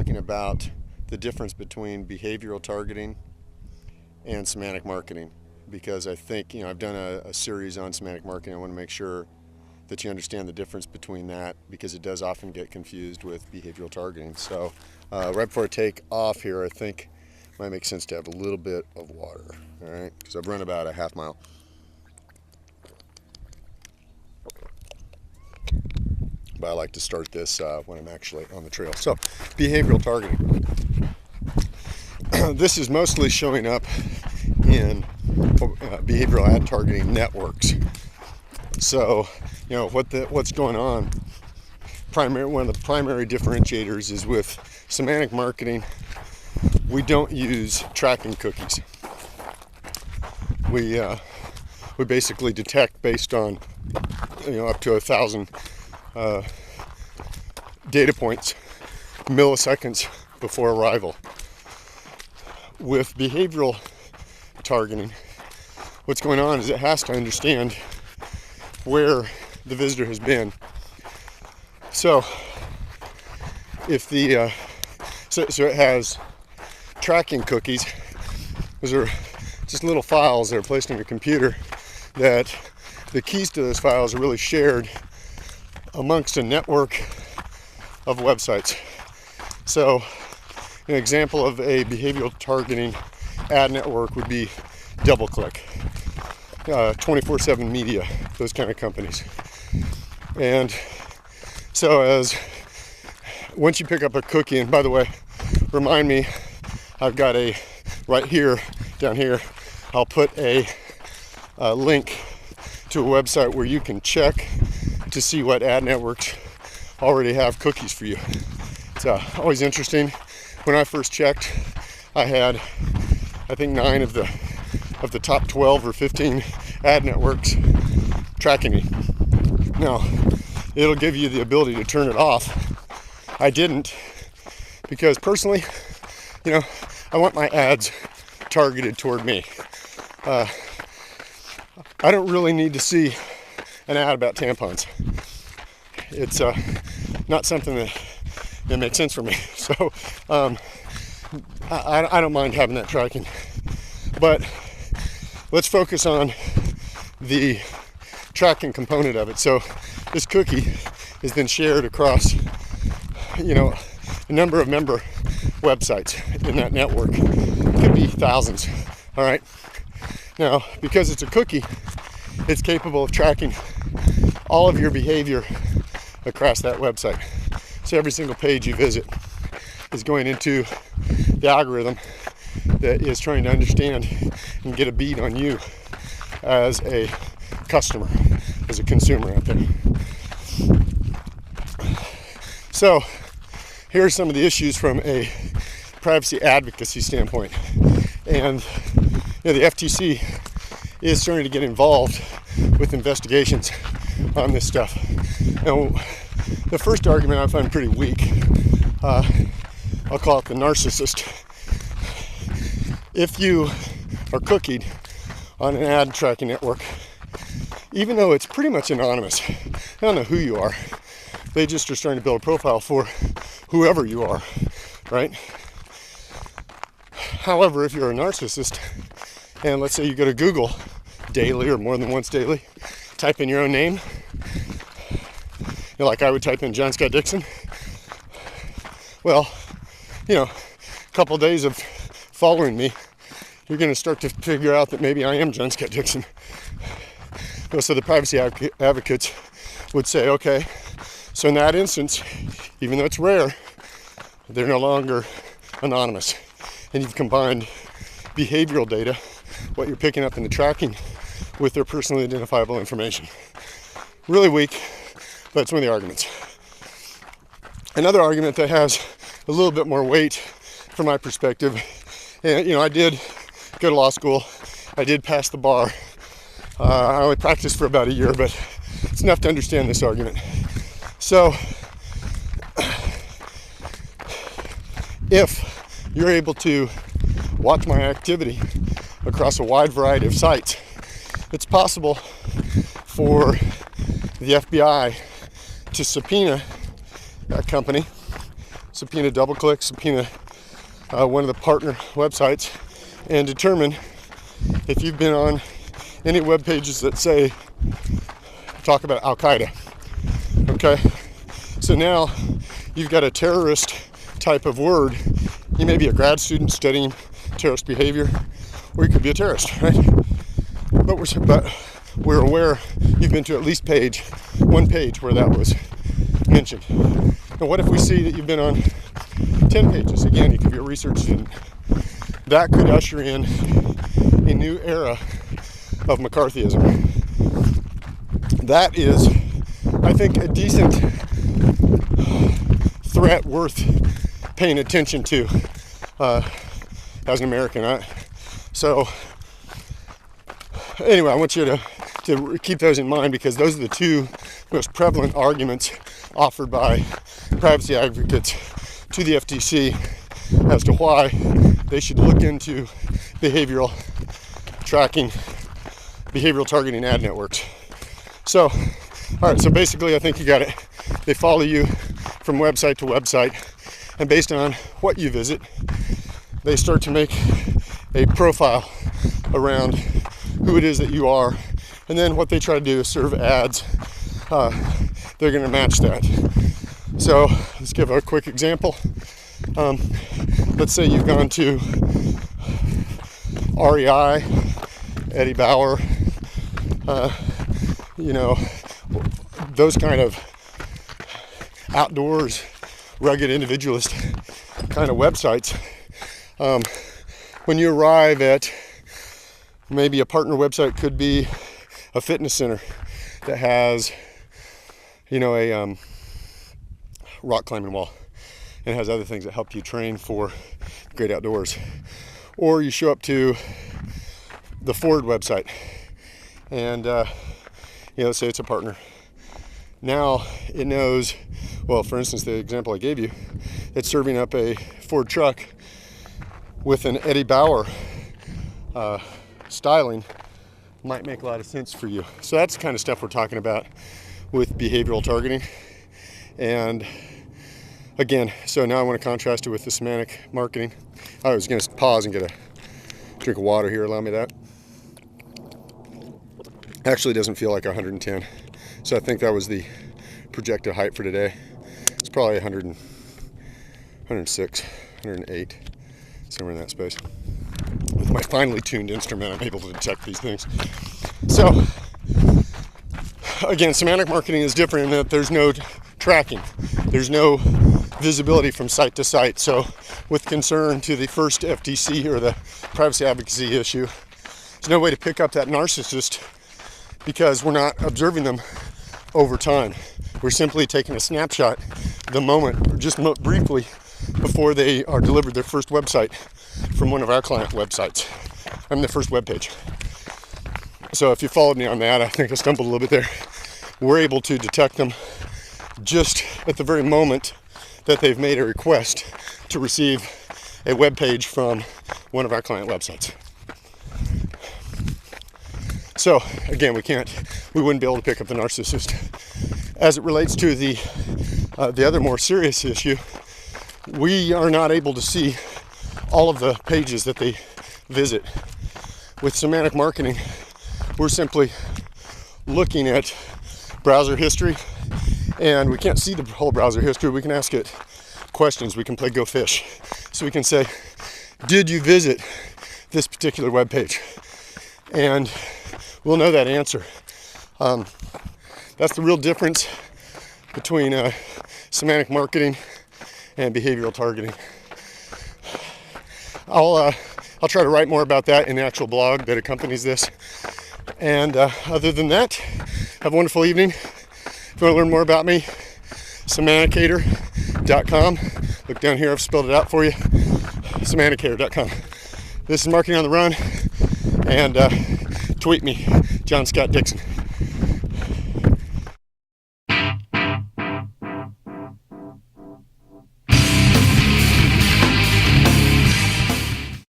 talking about the difference between behavioral targeting and semantic marketing, because I think, I've done a series on semantic marketing. I want to make sure that you understand the difference between that, because it does often get confused with behavioral targeting. So right before I take off here, I think it might make sense to have a little bit of water, all right? Because I've run about a half mile. But I like to start this when I'm actually on the trail. So, behavioral targeting. This is mostly showing up in behavioral ad targeting networks. So, what's going on? One of the primary differentiators is with semantic marketing. We don't use tracking cookies. We basically detect based on up to 1,000 data points, milliseconds before arrival. With behavioral targeting, what's going on is it has to understand where the visitor has been. So if so it has tracking cookies. Those are just little files that are placed on your computer, that the keys to those files are really shared amongst a network of websites. So an example of a behavioral targeting ad network would be DoubleClick, 24/7 Media, those kind of companies. And so once you pick up a cookie, and by the way, remind me, I've got right here, down here, I'll put a link to a website where you can check to see what ad networks already have cookies for you. It's always interesting. When I first checked, I had, I think, 9 of the top 12 or 15 ad networks tracking me. Now, it'll give you the ability to turn it off. I didn't, because personally, I want my ads targeted toward me. I don't really need to see an ad about tampons. It's not something that makes sense for me. So I don't mind having that tracking. But let's focus on the tracking component of it. So this cookie has been shared across, a number of member websites in that network. It could be thousands. All right. Now, because it's a cookie, it's capable of tracking all of your behavior across that website. So every single page you visit is going into the algorithm that is trying to understand and get a beat on you as a customer, as a consumer out there. So here are some of the issues from a privacy advocacy standpoint. And the FTC is starting to get involved with investigations on this stuff. And the first argument I find pretty weak, I'll call it the narcissist. If you are cookied on an ad tracking network, even though it's pretty much anonymous, I don't know who you are, they just are starting to build a profile for whoever you are, right? However, if you're a narcissist, and let's say you go to Google daily or more than once daily, type in your own name, like I would type in John Scott Dixon. Well, a couple days of following me, you're going to start to figure out that maybe I am John Scott Dixon. So the privacy advocates would say, okay, so in that instance, even though it's rare, they're no longer anonymous. And you've combined behavioral data, what you're picking up in the tracking, with their personally identifiable information. Really weak, but it's one of the arguments. Another argument that has a little bit more weight from my perspective, and I did go to law school, I did pass the bar. I only practiced for about a year, but it's enough to understand this argument. So, if you're able to watch my activity across a wide variety of sites, it's possible for the FBI to subpoena that company subpoena DoubleClick, subpoena one of the partner websites, and determine if you've been on any web pages that say talk about Al-Qaeda. Okay, so now you've got a terrorist type of word. You may be a grad student studying terrorist behavior, or you could be a terrorist, right? But we're aware you've been to at least one page where that was mentioned. And what if we see that you've been on 10 pages? Again, you could be a research student. That could usher in a new era of McCarthyism. That is, I think, a decent threat worth paying attention to as an American. So anyway, I want you to keep those in mind, because those are the two most prevalent arguments offered by privacy advocates to the FTC as to why they should look into behavioral tracking, behavioral targeting ad networks. So, all right, so basically I think you got it. They follow you from website to website, and based on what you visit, they start to make a profile around who it is that you are, and then what they try to do is serve ads. They're going to match that. So let's give a quick example. Let's say you've gone to REI, Eddie Bauer, those kind of outdoors, rugged individualist kind of websites. When you arrive at maybe a partner website, could be a fitness center that has, a rock climbing wall, and has other things that help you train for the great outdoors. Or you show up to the Ford website, and let's say it's a partner. Now it knows, well, for instance, the example I gave you, it's serving up a Ford truck with an Eddie Bauer styling, might make a lot of sense for you. So that's the kind of stuff we're talking about with behavioral targeting. And again, so now I want to contrast it with the semantic marketing. I was going to pause and get a drink of water here. Allow me that. Actually, it doesn't feel like 110. So I think that was the projected height for today. It's probably 100, 106, 108, somewhere in that space. With my finely tuned instrument, I'm able to detect these things. So, again, semantic marketing is different in that there's no tracking. There's no visibility from site to site. So, with concern to the first FTC or the privacy advocacy issue, there's no way to pick up that narcissist because we're not observing them over time. We're simply taking a snapshot the moment, just briefly, before they are delivered their first website from one of our client websites. The first web page. So if you followed me on that, I think I stumbled a little bit there. We're able to detect them just at the very moment that they've made a request to receive a web page from one of our client websites. So again, we wouldn't be able to pick up the narcissist. As it relates to the other more serious issue, we are not able to see all of the pages that they visit. With semantic marketing, we're simply looking at browser history, and we can't see the whole browser history. We can ask it questions. We can play Go Fish. So we can say, did you visit this particular web page? And we'll know that answer. That's the real difference between semantic marketing and behavioral targeting. I'll try to write more about that in the actual blog that accompanies this. And other than that, have a wonderful evening. If you want to learn more about me, semanticator.com. Look down here, I've spelled it out for you. Semanticator.com. This is Marketing on the Run, and tweet me, John Scott Dixon.